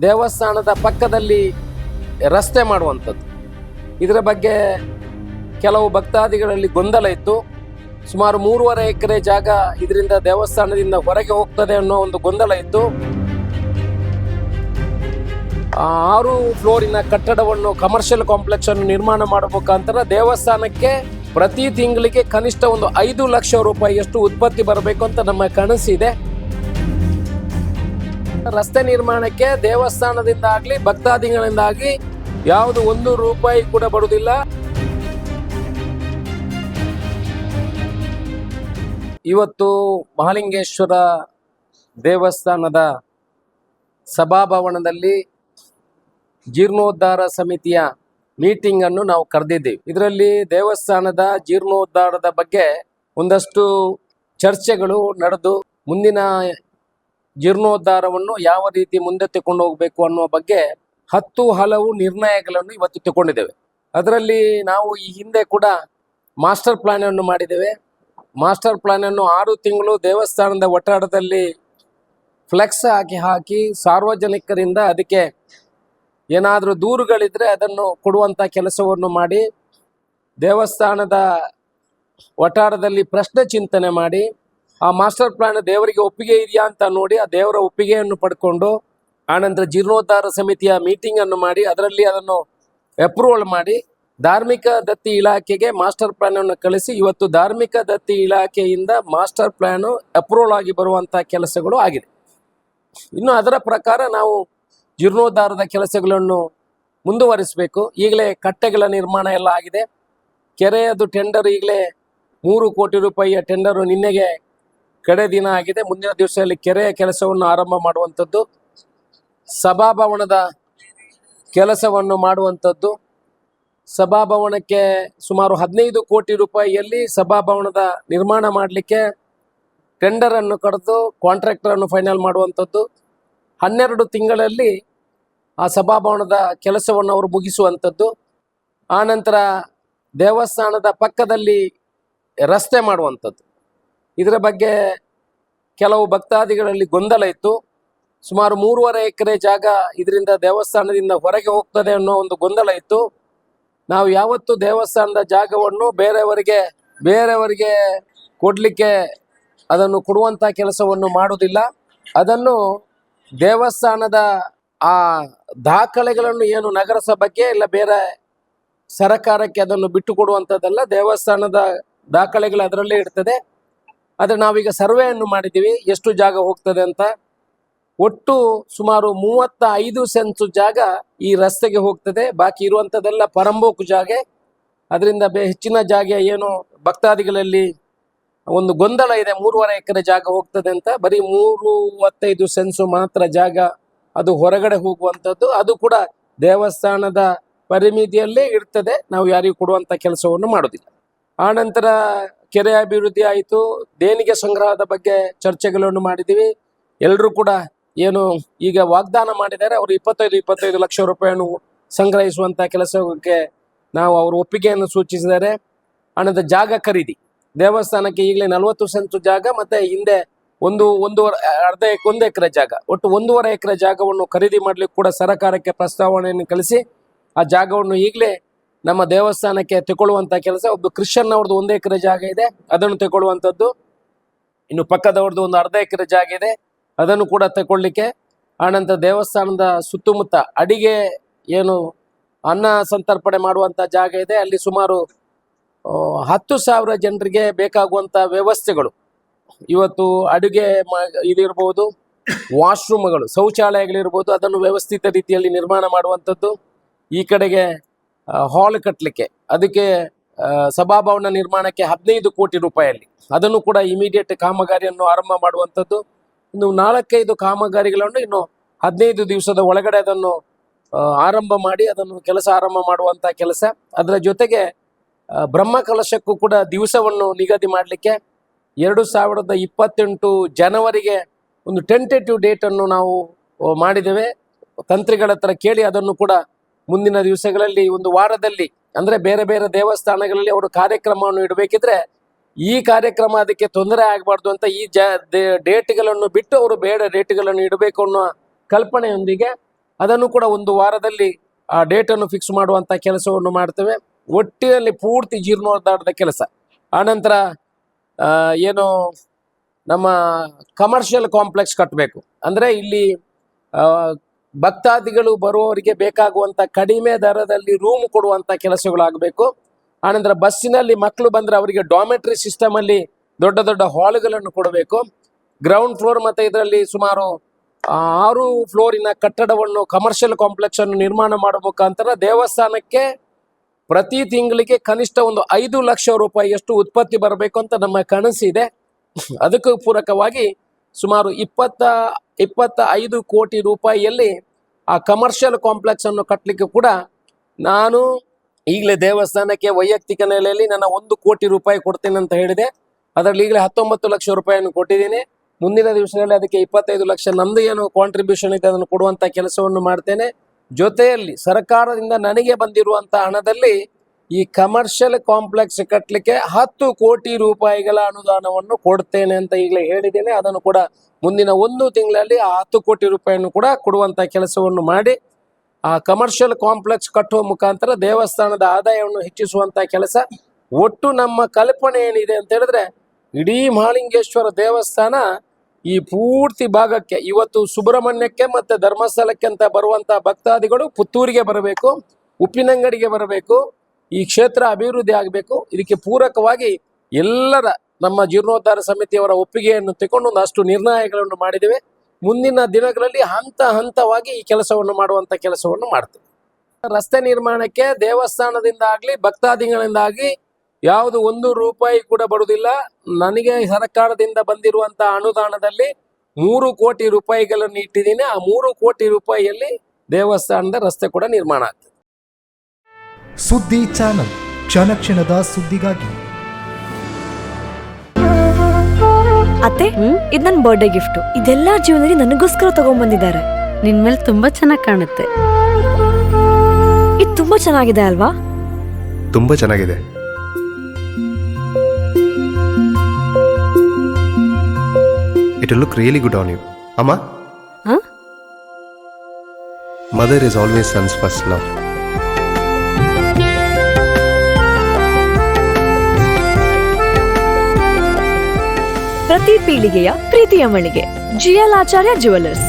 ದೇವಸ್ಥಾನದ ಪಕ್ಕದಲ್ಲಿ ರಸ್ತೆ ಮಾಡುವಂಥದ್ದು. ಇದರ ಬಗ್ಗೆ ಕೆಲವು ಭಕ್ತಾದಿಗಳಲ್ಲಿ ಗೊಂದಲ ಇತ್ತು. ಸುಮಾರು 3.5 ಎಕರೆ ಜಾಗ ಇದರಿಂದ ದೇವಸ್ಥಾನದಿಂದ ಹೊರಗೆ ಹೋಗ್ತದೆ ಅನ್ನೋ ಒಂದು ಗೊಂದಲ ಇತ್ತು. 6 ಫ್ಲೋರಿನ ಕಟ್ಟಡವನ್ನು ಕಮರ್ಷಿಯಲ್ ಕಾಂಪ್ಲೆಕ್ಸ್ ಅನ್ನು ನಿರ್ಮಾಣ ಮಾಡುವ ಮುಖಾಂತರ ದೇವಸ್ಥಾನಕ್ಕೆ ಪ್ರತಿ ತಿಂಗಳಿಗೆ ಕನಿಷ್ಠ ಒಂದು 5 ಲಕ್ಷ ರೂಪಾಯಿಯಷ್ಟು ಉತ್ಪತ್ತಿ ಬರಬೇಕು ಅಂತ ನಮ್ಮ ಕನಸಿದೆ. ರಸ್ತೆ ನಿರ್ಮಾಣಕ್ಕೆ ದೇವಸ್ಥಾನದಿಂದ ಆಗಲಿ ಭಕ್ತಾದಿಗಳಿಂದ ಆಗಲಿ ಯಾವುದು 1 ರೂಪಾಯಿ ಕೂಡ ಬರುವುದಿಲ್ಲ. ಇವತ್ತು ಮಹಾಲಿಂಗೇಶ್ವರ ದೇವಸ್ಥಾನದ ಸಭಾಭವನದಲ್ಲಿ ಜೀರ್ಣೋದ್ಧಾರ ಸಮಿತಿಯ ಮೀಟಿಂಗ್ ಅನ್ನು ನಾವು ಕರೆದಿದ್ದೀವಿ. ಇದರಲ್ಲಿ ದೇವಸ್ಥಾನದ ಜೀರ್ಣೋದ್ಧಾರದ ಬಗ್ಗೆ ಒಂದಷ್ಟು ಚರ್ಚೆಗಳು ನಡೆದು ಮುಂದಿನ ಜೀರ್ಣೋದ್ಧಾರವನ್ನು ಯಾವ ರೀತಿ ಮುಂದೆ ತಗೊಂಡು ಹೋಗಬೇಕು ಅನ್ನುವ ಬಗ್ಗೆ 10 ಹಲವು ನಿರ್ಣಯಗಳನ್ನು ಇವತ್ತು ತಗೊಂಡಿದ್ದೇವೆ. ಅದರಲ್ಲಿ ನಾವು ಈ ಹಿಂದೆ ಕೂಡ ಮಾಸ್ಟರ್ ಪ್ಲಾನ್ ಅನ್ನು ಮಾಡಿದ್ದೇವೆ. ಮಾಸ್ಟರ್ ಪ್ಲಾನ್ ಅನ್ನು 6 ತಿಂಗಳು ದೇವಸ್ಥಾನದ ಒತ್ತಡದಲ್ಲಿ ಫ್ಲೆಕ್ಸ್ ಹಾಕಿ ಸಾರ್ವಜನಿಕರಿಂದ ಅದಕ್ಕೆ ಏನಾದರೂ ದೂರುಗಳಿದ್ರೆ ಅದನ್ನು ಕೊಡುವಂಥ ಕೆಲಸವನ್ನು ಮಾಡಿ ದೇವಸ್ಥಾನದ ಒತ್ತಡದಲ್ಲಿ ಪ್ರಶ್ನೆ ಚಿಂತನೆ ಮಾಡಿ ಆ ಮಾಸ್ಟರ್ ಪ್ಲಾನ್ ದೇವರಿಗೆ ಒಪ್ಪಿಗೆ ಇದೆಯಾ ಅಂತ ನೋಡಿ ಆ ದೇವರ ಒಪ್ಪಿಗೆಯನ್ನು ಪಡ್ಕೊಂಡು ಆನಂತರ ಜೀರ್ಣೋದ್ಧಾರ ಸಮಿತಿಯ ಮೀಟಿಂಗ್ ಅನ್ನು ಮಾಡಿ ಅದರಲ್ಲಿ ಅದನ್ನು ಅಪ್ರೂವಲ್ ಮಾಡಿ ಧಾರ್ಮಿಕ ದತ್ತಿ ಇಲಾಖೆಗೆ ಮಾಸ್ಟರ್ ಪ್ಲಾನ್ ಅನ್ನು ಕಳಿಸಿ ಇವತ್ತು ಧಾರ್ಮಿಕ ದತ್ತಿ ಇಲಾಖೆಯಿಂದ ಮಾಸ್ಟರ್ ಪ್ಲಾನ್ ಅಪ್ರೂವಲ್ ಆಗಿ ಬರುವಂಥ ಕೆಲಸಗಳು ಆಗಿದೆ. ಇನ್ನು ಅದರ ಪ್ರಕಾರ ನಾವು ಜೀರ್ಣೋದ್ಧಾರದ ಕೆಲಸಗಳನ್ನು ಮುಂದುವರಿಸಬೇಕು. ಈಗಲೇ ಕಟ್ಟೆಗಳ ನಿರ್ಮಾಣ ಎಲ್ಲ ಆಗಿದೆ. ಕೆರೆಯದು ಟೆಂಡರ್ ಈಗಲೇ 3 ಕೋಟಿ ರೂಪಾಯಿಯ ಟೆಂಡರು ನಿನ್ನೆಗೆ ಕಡೆ ದಿನ ಆಗಿದೆ. ಮುಂದಿನ ದಿವಸದಲ್ಲಿ ಕೆರೆಯ ಕೆಲಸವನ್ನು ಆರಂಭ ಮಾಡುವಂಥದ್ದು, ಸಭಾಭವನದ ಕೆಲಸವನ್ನು ಮಾಡುವಂಥದ್ದು. ಸಭಾಭವನಕ್ಕೆ ಸುಮಾರು 15 ಕೋಟಿ ರೂಪಾಯಿಯಲ್ಲಿ ಸಭಾಭವನದ ನಿರ್ಮಾಣ ಮಾಡಲಿಕ್ಕೆ ಟೆಂಡರನ್ನು ಕರೆದು ಕಾಂಟ್ರಾಕ್ಟರನ್ನು ಫೈನಲ್ ಮಾಡುವಂಥದ್ದು. 12 ತಿಂಗಳಲ್ಲಿ ಆ ಸಭಾಭವನದ ಕೆಲಸವನ್ನು ಅವರು ಮುಗಿಸುವಂಥದ್ದು. ಆನಂತರ ದೇವಸ್ಥಾನದ ಪಕ್ಕದಲ್ಲಿ ರಸ್ತೆ ಮಾಡುವಂಥದ್ದು. ಇದರ ಬಗ್ಗೆ ಕೆಲವು ಭಕ್ತಾದಿಗಳಲ್ಲಿ ಗೊಂದಲ ಇತ್ತು. ಸುಮಾರು 3.5 ಎಕರೆ ಜಾಗ ಇದರಿಂದ ದೇವಸ್ಥಾನದಿಂದ ಹೊರಗೆ ಹೋಗ್ತದೆ ಅನ್ನೋ ಒಂದು ಗೊಂದಲ ಇತ್ತು. ನಾವು ಯಾವತ್ತೂ ದೇವಸ್ಥಾನದ ಜಾಗವನ್ನು ಬೇರೆಯವರಿಗೆ ಕೊಡಲಿಕ್ಕೆ ಅದನ್ನು ಕೊಡುವಂಥ ಕೆಲಸವನ್ನು ಮಾಡೋದಿಲ್ಲ. ಅದನ್ನು ದೇವಸ್ಥಾನದ ಆ ದಾಖಲೆಗಳನ್ನು ಏನು ನಗರಸಭೆಗೆ ಇಲ್ಲ ಬೇರೆ ಸರಕಾರಕ್ಕೆ ಅದನ್ನು ಬಿಟ್ಟು ಕೊಡುವಂಥದ್ದಲ್ಲ. ದೇವಸ್ಥಾನದ ದಾಖಲೆಗಳು ಅದರಲ್ಲೇ ಇರ್ತದೆ. ಆದರೆ ನಾವೀಗ ಸರ್ವೆಯನ್ನು ಮಾಡಿದ್ದೀವಿ ಎಷ್ಟು ಜಾಗ ಹೋಗ್ತದೆ ಅಂತ. ಒಟ್ಟು ಸುಮಾರು 35 ಸೆನ್ಸು ಜಾಗ ಈ ರಸ್ತೆಗೆ ಹೋಗ್ತದೆ. ಬಾಕಿ ಇರುವಂಥದ್ದೆಲ್ಲ ಪರಂಬೋಕು ಜಾಗ. ಅದರಿಂದ ಹೆಚ್ಚಿನ ಜಾಗ ಏನು ಭಕ್ತಾದಿಗಳಲ್ಲಿ ಒಂದು ಗೊಂದಲ ಇದೆ, 3.5 ಎಕರೆ ಜಾಗ ಹೋಗ್ತದೆ ಅಂತ. ಬರೀ 35 ಸೆನ್ಸು ಮಾತ್ರ ಜಾಗ ಅದು ಹೊರಗಡೆ ಹೋಗುವಂಥದ್ದು. ಅದು ಕೂಡ ದೇವಸ್ಥಾನದ ಪರಿಮಿತಿಯಲ್ಲೇ ಇರ್ತದೆ. ನಾವು ಯಾರಿಗೂ ಕೊಡುವಂಥ ಕೆಲಸವನ್ನು ಮಾಡೋದಿಲ್ಲ. ಆನಂತರ ಕೆರೆ ಅಭಿವೃದ್ಧಿ ಆಯಿತು. ದೇಣಿಗೆ ಸಂಗ್ರಹದ ಬಗ್ಗೆ ಚರ್ಚೆಗಳನ್ನು ಮಾಡಿದ್ದೀವಿ. ಎಲ್ಲರೂ ಕೂಡ ಏನು ಈಗ ವಾಗ್ದಾನ ಮಾಡಿದ್ದಾರೆ ಅವರು 25 ಲಕ್ಷ ರೂಪಾಯಿಯನ್ನು ಸಂಗ್ರಹಿಸುವಂಥ ಕೆಲಸಕ್ಕೆ ನಾವು ಅವರು ಒಪ್ಪಿಗೆಯನ್ನು ಸೂಚಿಸಿದ್ದಾರೆ. ಆನಂತರ ಜಾಗ ಖರೀದಿ, ದೇವಸ್ಥಾನಕ್ಕೆ ಈಗಲೇ 40 ಸೆಂಟು ಜಾಗ ಮತ್ತು ಹಿಂದೆ ಅರ್ಧ ಎಕರೆ ಜಾಗ, ಒಟ್ಟು 1.5 ಎಕರೆ ಜಾಗವನ್ನು ಖರೀದಿ ಮಾಡಲಿಕ್ಕೆ ಕೂಡ ಸರಕಾರಕ್ಕೆ ಪ್ರಸ್ತಾವನೆಯನ್ನು ಕಳಿಸಿ ಆ ಜಾಗವನ್ನು ಈಗಲೇ ನಮ್ಮ ದೇವಸ್ಥಾನಕ್ಕೆ ತಗೊಳ್ಳುವಂಥ ಕೆಲಸ. ಒಬ್ಬ ಕ್ರಿಶ್ಚಿಯನ್ ಅವ್ರದ್ದು 1 ಎಕರೆ ಜಾಗ ಇದೆ, ಅದನ್ನು ತಗೊಳ್ಳುವಂಥದ್ದು. ಇನ್ನು ಪಕ್ಕದವ್ರದ್ದು ಒಂದು ಅರ್ಧ ಎಕರೆ ಜಾಗ ಇದೆ, ಅದನ್ನು ಕೂಡ ತಗೊಳ್ಳಿಕ್ಕೆ. ಆನಂತರ ದೇವಸ್ಥಾನದ ಸುತ್ತಮುತ್ತ ಅಡಿಗೆ ಏನು ಅನ್ನ ಸಂತರ್ಪಣೆ ಮಾಡುವಂಥ ಜಾಗ ಇದೆ. ಅಲ್ಲಿ ಸುಮಾರು 10,000 ಜನರಿಗೆ ಬೇಕಾಗುವಂಥ ವ್ಯವಸ್ಥೆಗಳು ಇವತ್ತು ಅಡುಗೆ ಇದಿರ್ಬೋದು, ವಾಶ್ರೂಮ್ಗಳು, ಶೌಚಾಲಯಗಳಿರ್ಬೋದು, ಅದನ್ನು ವ್ಯವಸ್ಥಿತ ರೀತಿಯಲ್ಲಿ ನಿರ್ಮಾಣ ಮಾಡುವಂಥದ್ದು. ಈ ಕಡೆಗೆ ಹಾಲ್ ಕಟ್ಟಲಿಕ್ಕೆ ಅದಕ್ಕೆ ಸಭಾಭವನ ನಿರ್ಮಾಣಕ್ಕೆ 15 ಕೋಟಿ ರೂಪಾಯಿಯಲ್ಲಿ ಅದನ್ನು ಕೂಡ ಇಮಿಡಿಯೇಟ್ ಕಾಮಗಾರಿಯನ್ನು ಆರಂಭ ಮಾಡುವಂಥದ್ದು. ಇನ್ನು 4-5 ಕಾಮಗಾರಿಗಳನ್ನು ಇನ್ನು 15 ದಿವಸದ ಒಳಗಡೆ ಅದನ್ನು ಆರಂಭ ಮಾಡಿ ಅದನ್ನು ಕೆಲಸ ಆರಂಭ ಮಾಡುವಂಥ ಕೆಲಸ. ಅದರ ಜೊತೆಗೆ ಬ್ರಹ್ಮಕಲಶಕ್ಕೂ ಕೂಡ ದಿವಸವನ್ನು ನಿಗದಿ ಮಾಡಲಿಕ್ಕೆ 2028 ಜನವರಿಗೆ ಒಂದು ಟೆಂಟೇಟಿವ್ ಡೇಟನ್ನು ನಾವು ಮಾಡಿದ್ದೇವೆ. ತಂತ್ರಿಗಳ ಹತ್ರ ಕೇಳಿ ಅದನ್ನು ಕೂಡ ಮುಂದಿನ ದಿವಸಗಳಲ್ಲಿ ಒಂದು ವಾರದಲ್ಲಿ, ಅಂದರೆ ಬೇರೆ ಬೇರೆ ದೇವಸ್ಥಾನಗಳಲ್ಲಿ ಅವರು ಕಾರ್ಯಕ್ರಮವನ್ನು ಇಡಬೇಕಿದ್ರೆ ಈ ಕಾರ್ಯಕ್ರಮ ಅದಕ್ಕೆ ತೊಂದರೆ ಆಗಬಾರ್ದು ಅಂತ ಈ ಡೇಟ್ಗಳನ್ನು ಬಿಟ್ಟು ಅವರು ಬೇಡ ಡೇಟ್ಗಳನ್ನು ಇಡಬೇಕು ಅನ್ನೋ ಕಲ್ಪನೆಯೊಂದಿಗೆ ಅದನ್ನು ಕೂಡ ಒಂದು ವಾರದಲ್ಲಿ ಆ ಡೇಟನ್ನು ಫಿಕ್ಸ್ ಮಾಡುವಂಥ ಕೆಲಸವನ್ನು ಮಾಡ್ತೇವೆ. ಒಟ್ಟಿನಲ್ಲಿ ಪೂರ್ತಿ ಜೀರ್ಣೋದ್ಧಾರದ ಕೆಲಸ. ಆನಂತರ ಏನು ನಮ್ಮ ಕಮರ್ಷಿಯಲ್ ಕಾಂಪ್ಲೆಕ್ಸ್ ಕಟ್ಟಬೇಕು. ಅಂದರೆ ಇಲ್ಲಿ ಭಕ್ತಾದಿಗಳು ಬರುವವರಿಗೆ ಬೇಕಾಗುವಂಥ ಕಡಿಮೆ ದರದಲ್ಲಿ ರೂಮ್ ಕೊಡುವಂಥ ಕೆಲಸಗಳಾಗಬೇಕು. ಆನಂತರ ಬಸ್ಸಿನಲ್ಲಿ ಮಕ್ಕಳು ಬಂದರೆ ಅವರಿಗೆ ಡಾಮೆಟ್ರಿ ಸಿಸ್ಟಮಲ್ಲಿ ದೊಡ್ಡ ದೊಡ್ಡ ಹಾಲ್ಗಳನ್ನು ಕೊಡಬೇಕು. ಗ್ರೌಂಡ್ ಫ್ಲೋರ್ ಮತ್ತು ಇದರಲ್ಲಿ ಸುಮಾರು 6 ಫ್ಲೋರಿನ ಕಟ್ಟಡವನ್ನು ಕಮರ್ಷಿಯಲ್ ಕಾಂಪ್ಲೆಕ್ಸ್ ಅನ್ನು ನಿರ್ಮಾಣ ಮಾಡುವ ಮುಖಾಂತರ ದೇವಸ್ಥಾನಕ್ಕೆ ಪ್ರತಿ ತಿಂಗಳಿಗೆ ಕನಿಷ್ಠ ಒಂದು 5 ಲಕ್ಷ ರೂಪಾಯಿಯಷ್ಟು ಉತ್ಪತ್ತಿ ಬರಬೇಕು ಅಂತ ನಮ್ಮ ಕನಸಿದೆ. ಅದಕ್ಕೂ ಪೂರಕವಾಗಿ ಸುಮಾರು 25 ಕೋಟಿ ರೂಪಾಯಿಯಲ್ಲಿ ಆ ಕಮರ್ಷಿಯಲ್ ಕಾಂಪ್ಲೆಕ್ಸ್ ಅನ್ನು ಕಟ್ಟಲಿಕ್ಕೆ ಕೂಡ ನಾನು ಈಗಲೇ ದೇವಸ್ಥಾನಕ್ಕೆ ವೈಯಕ್ತಿಕ ನೆಲೆಯಲ್ಲಿ ನನ್ನ 1 ಕೋಟಿ ರೂಪಾಯಿ ಕೊಡ್ತೇನೆ ಅಂತ ಹೇಳಿದೆ. ಅದರಲ್ಲಿ ಈಗಲೇ 19 ಲಕ್ಷ ರೂಪಾಯಿಯನ್ನು ಕೊಟ್ಟಿದ್ದೀನಿ. ಮುಂದಿನ ದಿವಸಗಳಲ್ಲಿ ಅದಕ್ಕೆ 25 ಲಕ್ಷ ನಂದು ಏನು ಕಾಂಟ್ರಿಬ್ಯೂಷನ್ ಇದೆ ಅದನ್ನು ಕೊಡುವಂಥ ಕೆಲಸವನ್ನು ಮಾಡ್ತೇನೆ. ಜೊತೆಯಲ್ಲಿ ಸರ್ಕಾರದಿಂದ ನನಗೆ ಬಂದಿರುವಂಥ ಹಣದಲ್ಲಿ ಈ ಕಮರ್ಷಿಯಲ್ ಕಾಂಪ್ಲೆಕ್ಸ್ ಕಟ್ಟಲಿಕ್ಕೆ 10 ಕೋಟಿ ರೂಪಾಯಿಗಳ ಅನುದಾನವನ್ನು ಕೊಡ್ತೇನೆ ಅಂತ ಈಗಲೇ ಹೇಳಿದ್ದೇನೆ. ಅದನ್ನು ಕೂಡ ಮುಂದಿನ 1 ತಿಂಗಳಲ್ಲಿ ಆ 10 ಕೋಟಿ ರೂಪಾಯಿಯನ್ನು ಕೂಡ ಕೊಡುವಂಥ ಕೆಲಸವನ್ನು ಮಾಡಿ ಆ ಕಮರ್ಷಿಯಲ್ ಕಾಂಪ್ಲೆಕ್ಸ್ ಕಟ್ಟುವ ಮುಖಾಂತರ ದೇವಸ್ಥಾನದ ಆದಾಯವನ್ನು ಹೆಚ್ಚಿಸುವಂಥ ಕೆಲಸ. ಒಟ್ಟು ನಮ್ಮ ಕಲ್ಪನೆ ಏನಿದೆ ಅಂತ ಹೇಳಿದ್ರೆ, ಇಡೀ ಮಹಾಲಿಂಗೇಶ್ವರ ದೇವಸ್ಥಾನ ಈ ಪೂರ್ತಿ ಭಾಗಕ್ಕೆ ಇವತ್ತು ಸುಬ್ರಹ್ಮಣ್ಯಕ್ಕೆ ಮತ್ತು ಧರ್ಮಸ್ಥಳಕ್ಕೆ ಅಂತ ಬರುವಂಥ ಭಕ್ತಾದಿಗಳು ಪುತ್ತೂರಿಗೆ ಬರಬೇಕು, ಉಪ್ಪಿನಂಗಡಿಗೆ ಬರಬೇಕು, ಈ ಕ್ಷೇತ್ರ ಅಭಿವೃದ್ಧಿ ಆಗಬೇಕು. ಇದಕ್ಕೆ ಪೂರಕವಾಗಿ ಎಲ್ಲರ ನಮ್ಮ ಜೀರ್ಣೋದ್ಧಾರ ಸಮಿತಿಯವರ ಒಪ್ಪಿಗೆಯನ್ನು ತಗೊಂಡು ಒಂದಷ್ಟು ನಿರ್ಣಯಗಳನ್ನು ಮಾಡಿದ್ದೇವೆ. ಮುಂದಿನ ದಿನಗಳಲ್ಲಿ ಹಂತವಾಗಿ ಈ ಕೆಲಸವನ್ನು ಮಾಡುವಂಥ ಕೆಲಸವನ್ನು ಮಾಡ್ತೇವೆ. ರಸ್ತೆ ನಿರ್ಮಾಣಕ್ಕೆ ದೇವಸ್ಥಾನದಿಂದ ಆಗಲಿ ಭಕ್ತಾದಿಗಳಿಂದಾಗಿ ಯಾವುದು 1 ರೂಪಾಯಿ ಕೂಡ ಬರುವುದಿಲ್ಲ. ನನಗೆ ಸರ್ಕಾರದಿಂದ ಬಂದಿರುವಂಥ ಅನುದಾನದಲ್ಲಿ 3 ಕೋಟಿ ರೂಪಾಯಿಗಳನ್ನು ಇಟ್ಟಿದ್ದೀನಿ. ಆ 3 ಕೋಟಿ ರೂಪಾಯಿಯಲ್ಲಿ ದೇವಸ್ಥಾನದ ರಸ್ತೆ ಕೂಡ ನಿರ್ಮಾಣ ಆಗ್ತದೆ. ಸುದ್ದಿ ಚಾನಲ್, ಕ್ಷಣ ಕ್ಷಣದ ಸುದ್ದಿಗಾಗಿ. ಅತ್ತೆ, ಇದು ನನ್ನ ಬರ್ಡೇ ಗಿಫ್ಟ್. ಇದೆಲ್ಲ ಜೀವನದಲ್ಲಿ ನನಗೋಸ್ಕರ ತಗೊಂಡ್ಬಂದಿದ್ದಾರೆ. ನಿನ್ ಮೇಲೆ ತುಂಬಾ ಚೆನ್ನಾಗಿ ಕಾಣುತ್ತೆ. ಇದು ತುಂಬಾ ಚೆನ್ನಾಗಿದೆ ಅಲ್ವಾ? ತುಂಬಾ ಚೆನ್ನಾಗಿದೆ. It will look really good on you. Amma? Huh? Mother is always son's first love. ಪ್ರತಿ ಪೀಳಿಗೆಯ ಪ್ರೀತಿಯ ಮಳಿಗೆ GL ಆಚಾರ್ಯ ಜುವೆಲ್ಲರ್ಸ್.